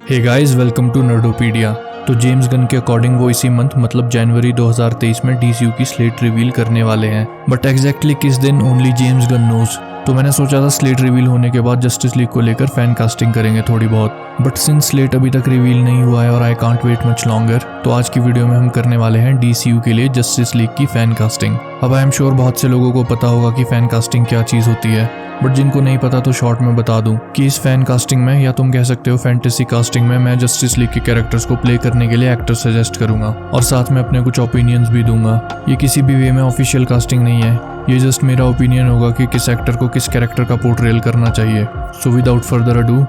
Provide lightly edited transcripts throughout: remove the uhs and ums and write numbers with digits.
Hey guys, welcome to Nerdopedia. तो James gun के according वो इसी मंथ मतलब जनवरी 2023 में डीसीयू की स्लेट रिवील करने वाले हैं, बट एग्जैक्टली किस दिन ओनली जेम्स गन नोज। तो मैंने सोचा था स्लेट रिवील होने के बाद जस्टिस लीग को लेकर फैन कास्टिंग करेंगे थोड़ी बहुत, बट सिंस स्लेट अभी तक रिवील नहीं हुआ है और I can't wait much longer, तो आज की वीडियो में हम करने वाले हैं डीसीयू के लिए जस्टिस लीग की फैन कास्टिंग। अब आई एम श्योर बहुत से लोगों को पता होगा कि फैन कास्टिंग क्या चीज़ होती है, बट जिनको नहीं पता तो शॉर्ट में बता दूं कि इस फैन कास्टिंग में, या तुम कह सकते हो फैंटेसी कास्टिंग में, मैं जस्टिस लीग के कैरेक्टर्स को प्ले करने के लिए एक्टर सजेस्ट करूंगा और साथ में अपने कुछ ओपिनियंस भी दूंगा। ये किसी भी वे में ऑफिशियल कास्टिंग नहीं है, ये जस्ट मेरा ओपिनियन होगा कि किस एक्टर को किस कैरेक्टर का पोर्ट्रेल करना चाहिए। So without further ado,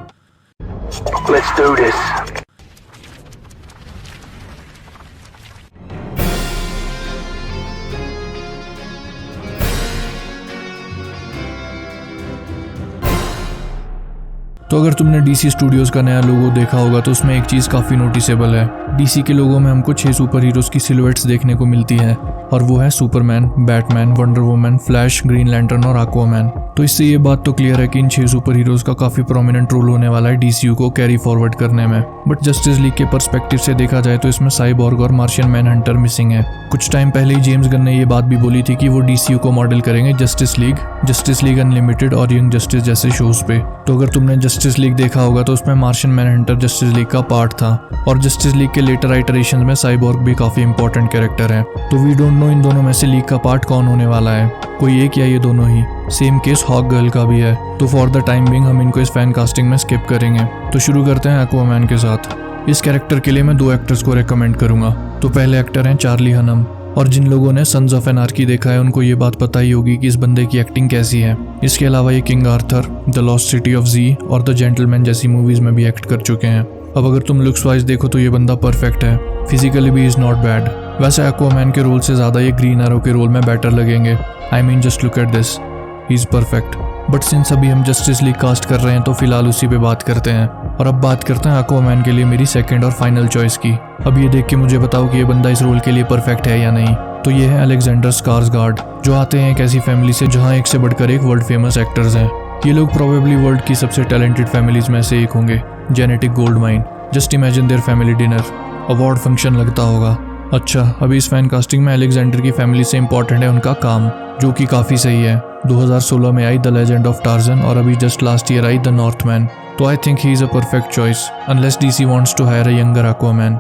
Let's do this. तो अगर तुमने डीसी स्टूडियोज का नया लोगो देखा होगा तो उसमें एक चीज़ काफ़ी नोटिसेबल है। डीसी के लोगो में हमको 6 सुपर हीरोज़ की सिलुएट्स देखने को मिलती है, और वो है Superman, Batman, wonder woman, flash, green lantern और एक्वामैन। तो इससे ये बात तो क्लियर है कि इन 6 सुपर हीरोज़ का काफ़ी प्रोमिनेंट रोल होने वाला है डीसीयू को कैरी फॉरवर्ड करने में। बट जस्टिस लीग के पर्सपेक्टिव से देखा जाए तो इसमें साइबॉर्ग और मार्शियन मैनहंटर मिसिंग है। कुछ टाइम पहले ही जेम्स गन ने ये बात भी बोली थी कि वो डीसीयू को मॉडल करेंगे जस्टिस लीग अनलिमिटेड और यंग जस्टिस जैसे शोज पे। तो अगर तुमने जस्टिस लीग देखा होगा तो उसमें मार्शियन मैनहंटर जस्टिस लीग का पार्ट था, और जस्टिस लीग के लेटर आइटरेशंस में साइबॉर्ग भी काफी इंपॉर्टेंट कैरेक्टर है। तो वी डोंट नो इन दोनों में से लीग का पार्ट कौन होने वाला है, कोई एक या ये दोनों ही। सेम केस हॉक गर्ल का भी है, तो फॉर द टाइम बिंग हम इनको इस फैन कास्टिंग में स्किप करेंगे। तो शुरू करते हैं एक्वामैन के साथ। इस कैरेक्टर के लिए मैं 2 एक्टर्स को रेकमेंड करूंगा। तो पहले एक्टर हैं चार्ली हनम, और जिन लोगों ने सन्स ऑफ एनार्की देखा है उनको ये बात पता ही होगी कि इस बंदे की एक्टिंग कैसी है। इसके अलावा ये King Arthur, the lost city of Z और द जेंटलमैन जैसी मूवीज में भी एक्ट कर चुके हैं। अब अगर तुम लुक्स वाइज देखो तो ये बंदा परफेक्ट है, फिजिकली भी इज नॉट बैड। वैसे एक्वामैन के रोल से ज्यादा ये ग्रीन एरो के रोल में बेटर लगेंगे। आई mean just look at this, he is perfect. But since अभी हम जस्टिस लीग कास्ट कर रहे हैं तो फिलहाल उसी पे बात करते हैं। और अब बात करते हैं एक्वामैन के लिए मेरी सेकंड और फाइनल चॉइस की। अब ये देख के मुझे बताओ कि ये बंदा इस रोल के लिए परफेक्ट है या नहीं। तो ये है अलेक्जेंडर स्कार्सगार्ड, जो आते हैं एक ऐसी फैमिली से जहाँ एक से बढ़कर एक वर्ल्ड फेमस एक्टर्स हैं। ये लोग प्रोबेबली वर्ल्ड की सबसे टैलेंटेड फैमिलीज में से एक होंगे, genetic gold mine. Just imagine their family dinner, award function लगता होगा। अच्छा, अभी इस फैन कास्टिंग में अलेक्जेंडर की फैमिली से इंपॉर्टेंट है उनका काम, जो कि काफ़ी सही है। 2016 में आई द लेजेंड ऑफ टार्जन और अभी जस्ट लास्ट ईयर आई द नॉर्थमैन। तो I think he is a perfect choice unless DC wants to hire a younger Aquaman,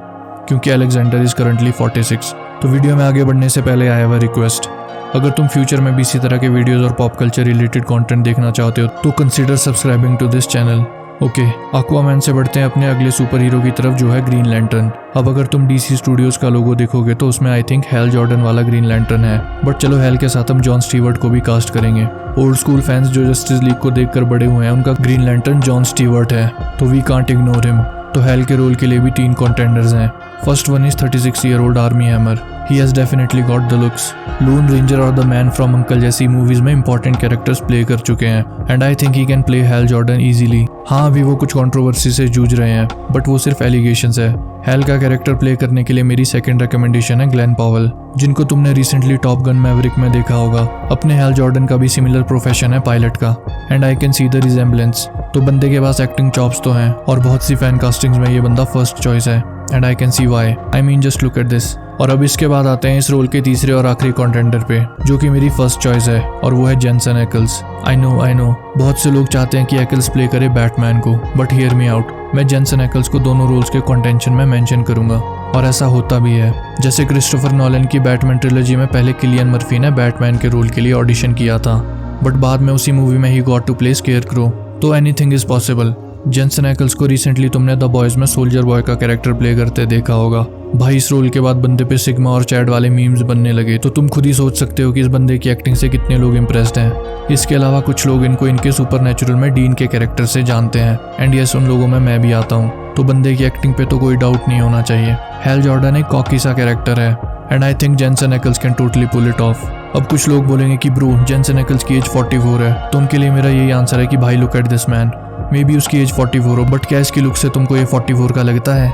क्योंकि अलेक्जेंडर इज करंटली 46। तो वीडियो में आगे बढ़ने से पहले आई हैव अ रिक्वेस्ट। अगर तुम फ्यूचर में भी इसी तरह के वीडियोस और पॉप कल्चर रिलेटेड कंटेंट देखना चाहते हो तो consider subscribing to this channel. Okay, Aquaman से बढ़ते हैं अपने अगले सुपर हीरो की तरफ, जो है ग्रीन लैंटर्न। अब अगर तुम डीसी स्टूडियोज का लोगो देखोगे तो उसमें आई थिंक हैल जॉर्डन वाला ग्रीन लैंटर्न है, बट चलो हैल के साथ हम जॉन स्टीवर्ट को भी कास्ट करेंगे। ओल्ड स्कूल फैंस जो जस्टिस लीग को देखकर बड़े हुए हैं उनका ग्रीन लैंटर्न जॉन स्टीवर्ट है, तो वी कांट इग्नोर हिम। तो हैल के रोल के लिए भी 3 कंटेंडर्स हैं। First one is 36-year-old Armie Hammer. He has definitely got the looks. Lone Ranger और द मैन फ्रॉम अंकल जैसी मूवीज में इंपॉर्टेंट कैरेक्टर्स प्ले कर चुके हैं, and I think he can play Hal Jordan इजीली। हाँ, अभी वो कुछ कंट्रोवर्सी से जूझ रहे हैं, बट वो सिर्फ एलिगेशंस है। हैल का कैरेक्टर प्ले करने के लिए मेरी सेकंड रिकमेंडेशन है ग्लेन पॉवल, जिनको तुमने रिसेंटली टॉप गन मैवरिक में देखा होगा। अपने हैल जॉर्डन का भी सिमिलर प्रोफेशन है पायलट का, and I can see the resemblance. तो बंदे के पास एक्टिंग चॉप्स तो हैं, और बहुत सी फैन कास्टिंग्स में ये बंदा फर्स्ट चॉइस है, and I can see why. I mean just look at this. और अब इसके बाद आते हैं इस रोल के तीसरे और आखिरी कंटेंडर पे, जो कि मेरी फर्स्ट चॉइस है, और वो है जेनसन एकल्स। आई नो बहुत से लोग चाहते हैं कि एकल्स प्ले करे बैटमैन को, बट हियर मी आउट। मैं जेनसन एकल्स को दोनों रोल्स के कंटेंशन में मेंशन करूंगा, और ऐसा होता भी है। जैसे क्रिस्टोफर नॉलन की बैटमैन ट्रिलॉजी में पहले किलियन मर्फी ने बैटमैन के रोल के लिए ऑडिशन किया था, बट बाद में उसी मूवी में ही गॉट टू प्ले स्केयरक्रो। तो anything is possible. Jensen Ackles को रिसेंटली तुमने द बॉयज में सोल्जर बॉय का कैरेक्टर प्ले करते देखा होगा। भाई, इस रोल के बाद बंदे पे सिग्मा और चैड वाले मीम्स बनने लगे, तो तुम खुद ही सोच सकते हो कि इस बंदे की एक्टिंग से कितने लोग इम्प्रेस्ड हैं। इसके अलावा कुछ लोग इनको इनके सुपरनैचुरल में डीन के कैरेक्टर से जानते हैं, एंड यस, उन लोगों में मैं भी आता हूँ। तो बंदे की एक्टिंग पे तो कोई डाउट नहीं होना चाहिए। हैल जॉर्डन एक कॉकी सा कैरेक्टर है, and I think Jensen Ackles can totally pull it off. अब कुछ लोग बोलेंगे कि ब्रो, जेनसन एकल्स की एज 44 है, तो उनके लिए मेरा यही आंसर है कि भाई look at this man. May be उसकी एज 44 हो, बट क्या इसकी लुक से तुमको ये 44 का लगता है?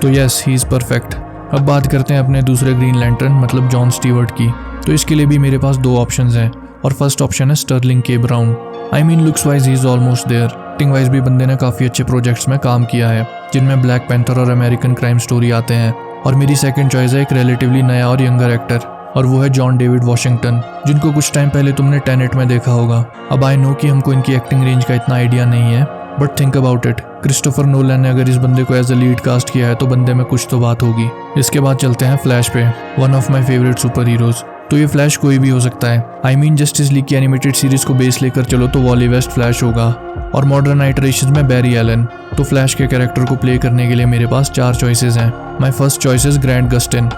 तो यस, ही इज परफेक्ट। अब बात करते हैं अपने दूसरे ग्रीन लैंटर्न मतलब जॉन स्टीवर्ट की। तो इसके लिए भी मेरे पास 2 ऑप्शंस हैं, और फर्स्ट ऑप्शन है Sterling K Brown. I mean looks wise he is almost there. Acting wise भी बंदे ने काफ़ी अच्छे प्रोजेक्ट्स में काम किया है, जिनमें ब्लैक पैंथर और अमेरिकन क्राइम स्टोरी आते हैं। और मेरी सेकंड चॉइस है एक रिलेटिवली नया और यंगर एक्टर, और वो है जॉन डेविड वॉशिंगटन, जिनको कुछ टाइम पहले तुमने टेनेट में देखा होगा। अब आई नो कि हमको इनकी एक्टिंग रेंज का इतना आइडिया नहीं है, but think about it, Christopher Nolan ने अगर इस बंदे को एज अ लीड कास्ट किया है तो बंदे में कुछ तो बात होगी। इसके बाद चलते हैं फ्लैश पे, one of my favourite super heroes. तो ये फ्लैश कोई भी हो सकता है। आई मीन जस्टिस लीग की एनिमेटेड सीरीज को बेस लेकर चलो तो वॉली वेस्ट फ्लैश होगा, और मॉडर्न आइटरेशन में बैरी एलन। तो फ्लैश के कैरेक्टर को प्ले करने के लिए मेरे पास 4 चॉइसेस हैं। My first choice is Grant Gustin.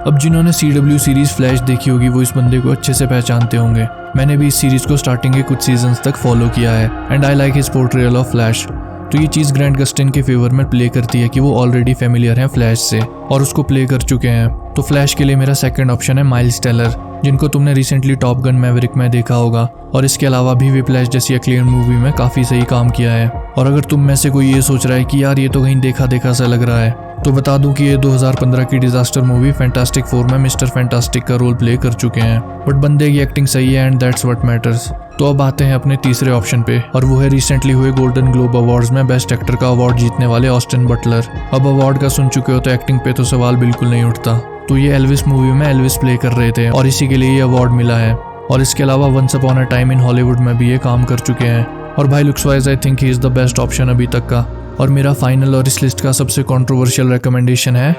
अब जिन्होंने CW सीरीज फ्लैश देखी होगी वो इस बंदे को अच्छे से पहचानते होंगे। मैंने भी इस सीरीज को स्टार्टिंग के कुछ सीजन्स तक फॉलो किया है, and I like his portrayal of flash. तो ये चीज़ ग्रैंट गस्टिन के फेवर में प्ले करती है कि वो ऑलरेडी फेमिलियर हैं फ्लैश से और उसको प्ले कर चुके हैं। तो फ्लैश के लिए मेरा सेकंड ऑप्शन है माइल्स टेलर, जिनको तुमने रिसेंटली टॉप गन मैवरिक में देखा होगा, और इसके अलावा भी विप्लैश जैसी एक्लेम मूवी में काफ़ी सही काम किया है। और अगर तुम में से कोई ये सोच रहा है कि यार ये तो कहीं देखा देखा सा लग रहा है, तो बता दूं कि ये 2015 की डिजास्टर मूवी फैंटास्टिक 4 में मिस्टर फैंटास्टिक का रोल प्ले कर चुके हैं। बट बंदे की एक्टिंग सही है एंड दैट्स व्हाट मैटर्स। तो अब आते हैं अपने तीसरे ऑप्शन पे, और वो है रिसेंटली हुए गोल्डन ग्लोब अवार्ड्स में बेस्ट एक्टर का अवार्ड जीतने वाले ऑस्टिन बटलर। अब अवार्ड का सुन चुके हो तो एक्टिंग पे तो सवाल बिल्कुल नहीं उठता। तो ये एल्विस मूवी में एल्विस प्ले कर रहे थे और इसी के लिए ये अवार्ड मिला है। और इसके अलावा once upon a time in Hollywood में भी ये काम कर चुके हैं। और भाई looks wise I think he is the best option अभी तक का। और मेरा फाइनल और इस लिस्ट का सबसे कंट्रोवर्शियल रिकमेंडेशन है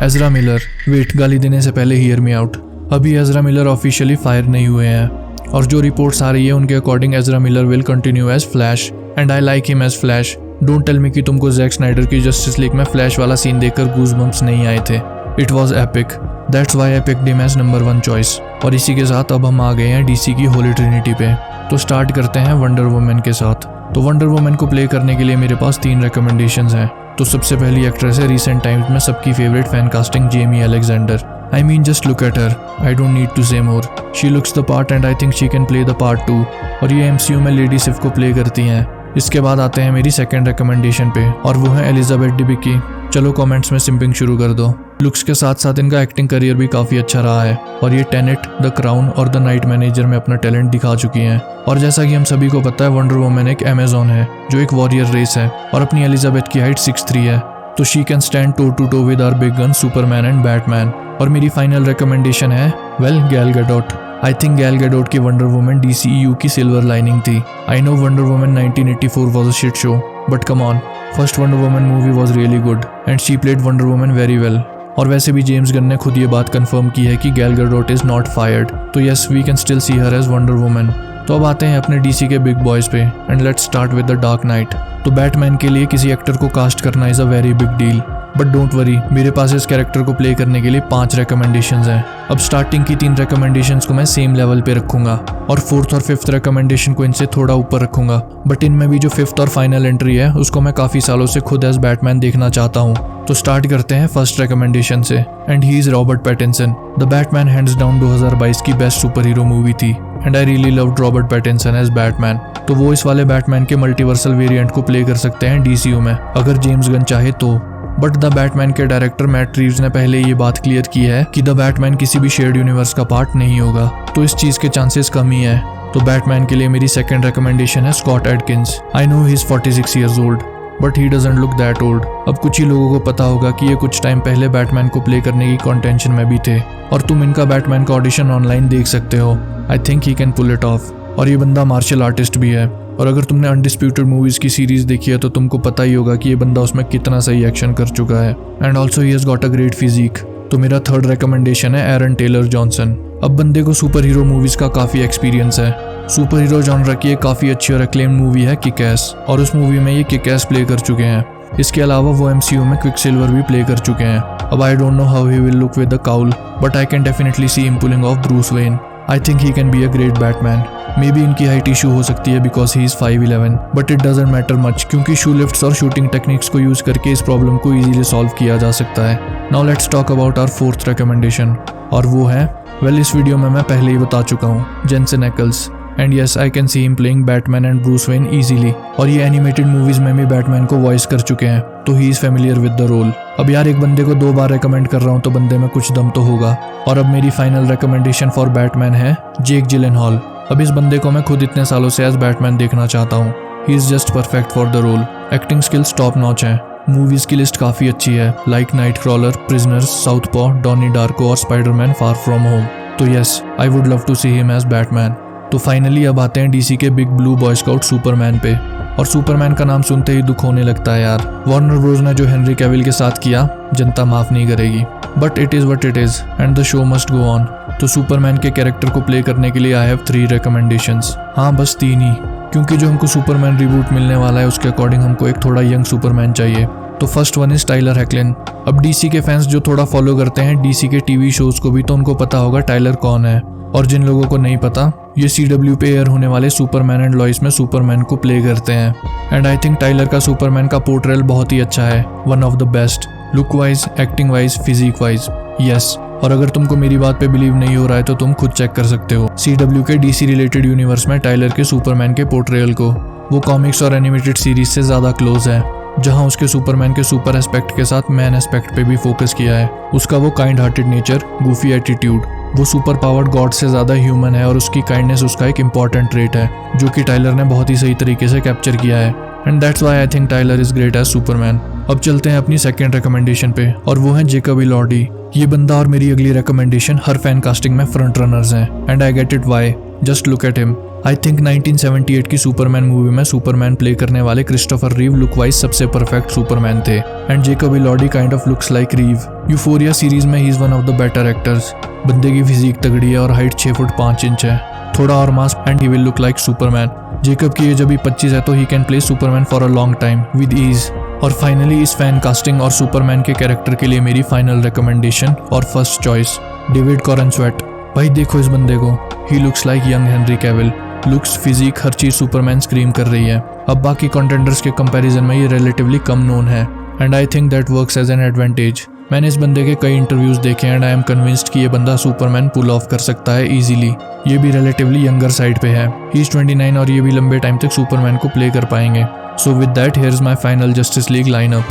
एज़रा मिलर। वेट, गाली देने से पहले हियर मी आउट। अभी एज़रा मिलर ऑफिशियली फायर नहीं हुए हैं, और जो रिपोर्ट्स आ रही है उनके according Ezra Miller will continue as Flash, and I like him as Flash. Don't tell me कि तुमको जैक स्नाइडर की जस्टिस लीग में फ्लैश वाला सीन देखकर गूज़बम्प्स नहीं आए थे। It was epic, that's why I picked him as number 1 choice. और इसी के साथ अब हम आ गए हैं DC की होली ट्रिनिटी पे। तो स्टार्ट करते हैं वंडर वुमन के साथ। तो वंडर वुमन को प्ले करने के लिए मेरे पास 3 रिकमेंडेशंस हैं। तो सबसे पहली एक्ट्रेस है रिसेंट टाइम्स में सबकी favourite fan casting Jamie Alexander. I mean just look at her, I don't need to say more. She looks the part and I think she can play the part too. और ये MCU में lady सिफ को play करती हैं। इसके बाद आते हैं मेरी सेकंड रिकमेंडेशन पे, और वो है एलिजाबेथ डिबिकी। चलो कमेंट्स में सिंपिंग शुरू कर दो। लुक्स के साथ साथ इनका एक्टिंग करियर भी काफ़ी अच्छा रहा है, और ये टेनेट, द क्राउन और द नाइट मैनेजर में अपना टैलेंट दिखा चुकी हैं। और जैसा कि हम सभी को पता है वंडर वुमन एक अमेजोन है जो एक वॉरियर रेस है, और अपनी एलिजाबेथ की हाइट 6'3" है। तो she can stand toe to toe with our big gun Superman and Batman. और मेरी फाइनल रिकमेंडेशन है Gal Gadot. I think Gal Gadot की वंडर वुमन DCEU की सिल्वर लाइनिंग थी। I know Wonder Woman 1984 was a shit show, but come on, first Wonder Woman movie was really good and she played Wonder Woman very well. और वैसे भी James Gunn ने खुद ये बात confirm की है कि Gal Gadot is not fired. तो yes, we can still see her as Wonder Woman. तो अब आते हैं अपने DC के बिग बॉयज पे, and let's start with the Dark Knight. तो बैटमैन के लिए किसी एक्टर को कास्ट करना is a very big deal, but don't worry, मेरे पास इस कैरेक्टर को प्ले करने के लिए 5 रिकमेंडेशंस हैं। अब स्टार्टिंग की 3 रिकमेंडेशंस को मैं सेम लेवल पे रखूंगा, और 4th और 5th रिकमेंडेशन को इनसे थोड़ा ऊपर रखूंगा। बट इनमें भी जो 5th और फाइनल एंट्री है उसको मैं काफ़ी सालों से खुद एज बैटमैन देखना चाहता हूँ। तो स्टार्ट करते हैं फर्स्ट रिकमेंडेशन से, and he is Robert Pattinson. The Batman hands down 2022 की बेस्ट सुपर हीरो मूवी थी, and I really loved Robert Pattinson as Batman. तो वो इस वाले बैटमैन के मल्टीवर्सल वेरिएंट को प्ले कर सकते हैं DCU में, अगर जेम्स गन चाहे तो। बट द बैटमैन के डायरेक्टर मैट रीव्स ने पहले ये बात क्लियर की है कि द बैटमैन किसी भी शेयर्ड यूनिवर्स का पार्ट नहीं होगा, तो इस चीज़ के चांसेस कम ही है। तो बैटमैन के लिए मेरी सेकंड रिकमेंडेशन है Scott Adkins. I know he is 46 years old, but he doesn't look that old. अब कुछ ही लोगों को पता होगा कि ये कुछ टाइम पहले बैटमैन को प्ले करने की कॉन्टेंशन में भी थे, और तुम इनका बैटमैन का ऑडिशन ऑनलाइन देख सकते हो। I think he can pull it off. और ये बंदा मार्शल आर्टिस्ट भी है, और अगर तुमने अनडिस्प्यूटेड मूवीज की सीरीज देखी है तो तुमको पता ही होगा कि ये बंदा उसमें कितना सही एक्शन कर चुका है, and also he has got a great physique. तो मेरा थर्ड रिकमेंडेशन है एरन टेलर जॉनसन। अब बंदे को सुपर हीरो मूवीज का काफ़ी एक्सपीरियंस है। सुपर हीरो जॉनर की एक काफ़ी अच्छी और एक्लेम मूवी है किक-एस, और उस मूवी में ये किक-एस प्ले कर चुके हैं। इसके अलावा वो MCU में क्विकसिल्वर भी प्ले कर चुके हैं। अब I don't know how he will look with the cowl, but I can definitely see him pulling of Bruce Wayne. I think he can be a great Batman. May be इनकी height issue हो सकती है because he is 5'11", but it doesn't matter much, क्योंकि शू lifts और shooting techniques को use करके इस problem को इजीली सॉल्व किया जा सकता है। Now let's talk about our 4th recommendation, और वो है इस वीडियो में मैं पहले ही बता चुका हूँ, Jensen Ackles. And yes, I can see him playing Batman and Bruce Wayne easily, और ये एनिमेटेड मूवीज में भी बैटमैन को वॉइस कर चुके हैं, तो he is familiar with the role. अब यार एक बंदे को 2 बार रिकमेंड कर रहा हूँ तो बंदे में कुछ दम तो होगा। और अब मेरी फाइनल रिकमेंडेशन फॉर बैटमैन है जेक जिलेनहॉल। अब इस बंदे को मैं खुद इतने सालों से एज बैटमैन देखना चाहता हूँ, he is just perfect for the role. Acting skills top notch हैं। मूवीज़ की लिस्ट काफ़ी अच्छी है, like Nightcrawler, Prisoners, Southpaw, Donnie Darko और स्पाइडरमैन फार फ्रॉम होम। तो yes, I would love to see him as Batman. तो finally अब आते हैं डीसी के big blue boy scout Superman पे। और सुपरमैन का नाम सुनते ही दुख होने लगता है यार। वार्नर ब्रोस ने जो हेनरी कैविल के साथ किया, जनता माफ नहीं करेगी। But it is what it is and the show must go on. तो सुपरमैन के कैरेक्टर को प्ले करने के लिए आई हैव 3 रिकमेंडेशंस। हाँ, बस 3 ही, क्योंकि जो हमको सुपरमैन रिबूट मिलने वाला है उसके अकॉर्डिंग हमको एक थोड़ा यंग सुपरमैन चाहिए। तो फर्स्ट वन इज टाइलर हैकलिन। अब डीसी के फैंस जो थोड़ा फॉलो करते हैं डीसी के टीवी शोज को भी, तो उनको पता होगा टाइलर कौन है। और जिन लोगों को नहीं पता, ये CW पे एयर होने वाले सुपरमैन एंड लॉइस में सुपरमैन को प्ले करते हैं। एंड आई थिंक टाइलर का सुपरमैन का पोर्ट्रेल बहुत ही अच्छा है, one of the best, look wise, acting wise, physique wise. Yes, और अगर तुमको मेरी बात पे बिलीव नहीं हो रहा है तो तुम खुद चेक कर सकते हो CW के DC रिलेटेड यूनिवर्स में टाइलर के सुपरमैन के पोर्ट्रेल को। वो कॉमिक्स और एनिमेटेड सीरीज से ज़्यादा क्लोज है, जहां उसके सुपरमैन के सुपर एस्पेक्ट के साथ मैन एस्पेक्ट पे भी फोकस किया है। उसका वो kind hearted nature, Goofy attitude, वो सुपर पावर्ड गॉड से ज़्यादा ह्यूमन है और उसकी काइंडनेस उसका एक इंपॉर्टेंट ट्रेट है, जो कि टाइलर ने बहुत ही सही तरीके से कैप्चर किया है। And that's why I think Tyler is great as Superman. अब चलते हैं अपनी सेकंड रिकमेंडेशन पे, और वो है जेकब इलॉर्डी। ये बंदा और मेरी अगली रिकमेंडेशन हर फैन कास्टिंग में फ्रंट रनर्स हैं, and I get it why. Just look at him. I think 1978 की सुपरमैन मूवी में सुपरमैन प्ले करने वाले क्रिस्टोफर रीव लुक वाइज सबसे परफेक्ट सुपरमैन थे, and Jacob Elordi kind of looks like Reeve. Euphoria series में he is one of the better actors. बंदे की physique तगड़ी है और हाइट 6 फुट 5 इंच है। थोड़ा और mass and he will look like Superman. Jacob की एज अभी 25 है, तो he can play Superman for a long time with ease. और फाइनली इस फैन कास्टिंग और सुपरमैन के कैरेक्टर के लिए मेरी फाइनल रिकमेंडेशन और फर्स्ट चॉइस, डेविड कॉरेनस्वेट। भाई देखो इस बंदे को, he looks like young Henry Cavill. Looks, physique, हर चीज सुपरमैन स्क्रीम कर रही है। अब बाकी कंटेंडर्स के कंपैरिजन में ये रिलेटिवली कम नोन है, and I think that works as an advantage. मैंने इस बंदे के कई इंटरव्यूज देखे एंड आई एम कन्विंस्ड कि ये बंदा सुपरमैन पुल ऑफ कर सकता है इजीली। ये भी रिलेटिवली यंगर साइड पे है, ही इज 29 और ये भी लंबे टाइम तक सुपरमैन को प्ले कर पाएंगे। So with that here is my final justice league lineup.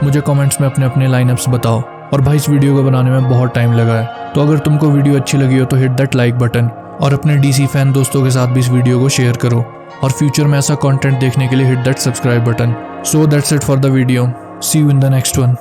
मुझे कमेंट्स में अपने अपने लाइनअप्स बताओ। और भाई इस वीडियो को बनाने में बहुत टाइम लगा है, तो अगर तुमको वीडियो अच्छी लगी हो तो हिट दैट लाइक बटन, और अपने डीसी फैन दोस्तों के साथ भी इस वीडियो को शेयर करो। और फ्यूचर में ऐसा कंटेंट देखने के लिए hit that subscribe button. So that's it for the video, see you in the next one.